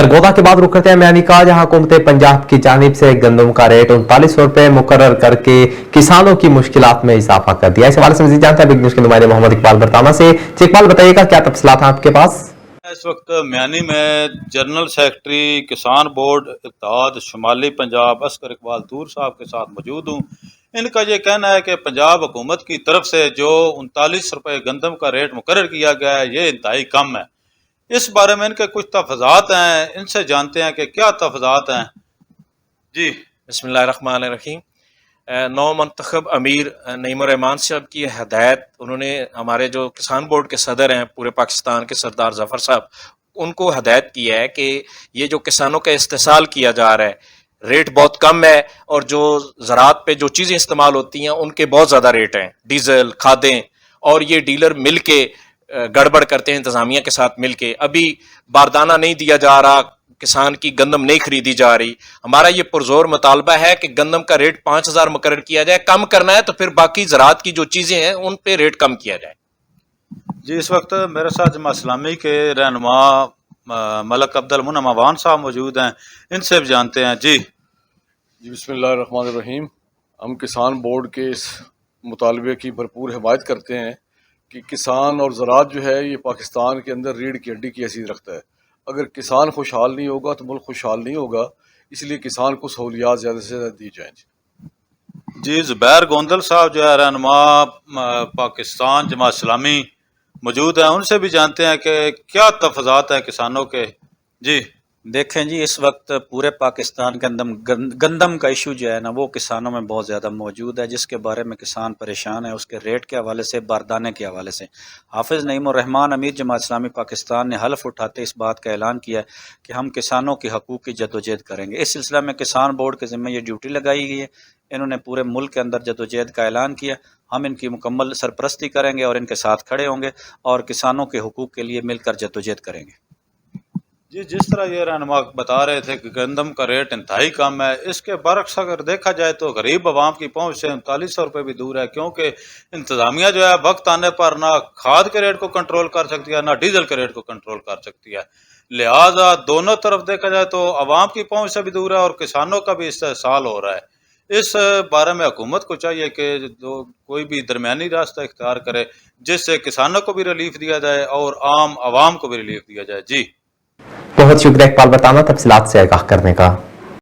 सरगोदा के बाद रुक करते हैं म्यानी का, जहां हुकूमत पंजाब की जानिब से गंदम का रेट 3900 रुपए मुकर्रर करके किसानों की मुश्किलात में इजाफा कर दिया। इस हवाले से मजीद जानते हैं बिग न्यूज के नुमाइंदे मोहम्मद इकबाल बरताना से। इकबाल बताइएगा क्या तफसीलात हैं आपके पास। इस वक्त म्यानी में जनरल सेक्रेटरी किसान बोर्ड इत्तेहाद शुमाली पंजाब असगर इकबाल तूर साहब के साथ मौजूद हूँ। इनका ये कहना है कि पंजाब हुकूमत की तरफ से जो 39 रुपये गंदम का रेट मुकर्रर किया गया है ये इंतहाई कम है। इस बारे में इनके कुछ तफजात हैं, इनसे जानते हैं कि क्या तफजात हैं। जी बिस्मिल्लाहिर्रहमानिर्रहीम। नौ मंतखब अमीर नईमुर रहमान साहब की हदायत, उन्होंने हमारे जो किसान बोर्ड के सदर हैं पूरे पाकिस्तान के सरदार जफ़र साहब, उनको हदायत की है कि ये जो किसानों का इस्तेसाल किया जा रहा है रेट बहुत कम है, और जो ज़राअत पे जो चीज़ें इस्तेमाल होती हैं उनके बहुत ज़्यादा रेट हैं, डीजल खादें, और ये डीलर मिल के गड़बड़ करते हैं इंतज़ामिया के साथ मिल के। अभी बारदाना नहीं दिया जा रहा, किसान की गंदम नहीं खरीदी जा रही। हमारा ये पुरजोर मुतालबा है कि गंदम का रेट 5000 मुकर्रर किया जाए। कम करना है तो फिर बाकी ज़राअत की जो चीज़ें हैं उन पे रेट कम किया जाए। जी, इस वक्त मेरे साथ जमात इस्लामी के रहनुमा मलक अब्दुल मुन्नम अवान साहब मौजूद हैं, इनसे भी जानते हैं। जी बिस्मिल्लाहिर्रहमानिर्रहीम। हम किसान बोर्ड के इस मुतालबे की भरपूर हिमायत करते हैं कि किसान और ज़राअत जो है ये पाकिस्तान के अंदर रीढ़ की हड्डी की हैसियत रखता है। अगर किसान खुशहाल नहीं होगा तो मुल्क खुशहाल नहीं होगा, इसलिए किसान को सहूलियात ज़्यादा से ज़्यादा दी जाएँ। जी, ज़ुबैर गोंदल साहब जो है रहनुमा पाकिस्तान जमात इस्लामी मौजूद हैं, उनसे भी जानते हैं कि क्या तफजात हैं किसानों के। जी देखें जी, इस वक्त पूरे पाकिस्तान के अंदर गंदम का इशू जो है ना वो किसानों में बहुत ज़्यादा मौजूद है, जिसके बारे में किसान परेशान है। उसके रेट के हवाले से, बारदाने के हवाले से हाफिज़ नईमुर रहमान अमीर जमात इस्लामी पाकिस्तान ने हल्फ उठाते इस बात का ऐलान किया कि हम किसानों के हकूक़ की जदोजहद करेंगे। इस सिलसिले में किसान बोर्ड के ज़िम्मे ये ड्यूटी लगाई गई है। इन्होंने पूरे मुल्क के अंदर जदोजहद का ऐलान किया। हम इनकी मुकम्मल सरपरस्ती करेंगे और इनके साथ खड़े होंगे और किसानों के हकूक़ के लिए मिलकर जदोजहद करेंगे। जी, जिस तरह ये रहनुमा बता रहे थे कि गंदम का रेट इंतहाई कम है, इसके बरक्स अगर देखा जाए तो गरीब आवाम की पहुंच से 3900 रुपये भी दूर है, क्योंकि इंतज़ामिया जो है वक्त आने पर ना खाद के रेट को कंट्रोल कर सकती है ना डीजल के रेट को कंट्रोल कर सकती है। लिहाजा दोनों तरफ देखा जाए तो आवाम की पहुंच से भी दूर है और किसानों का भी इस्तेसाल हो रहा है। इस बारे में हुकूमत को चाहिए कि कोई भी दरमियानी रास्ता इख्तियार करे, जिससे किसानों को भी रिलीफ दिया जाए और आम आवाम को भी रिलीफ दिया जाए। जी बहुत शुक्रिया इकबाल बरताना तफसीलात से आगाह करने का।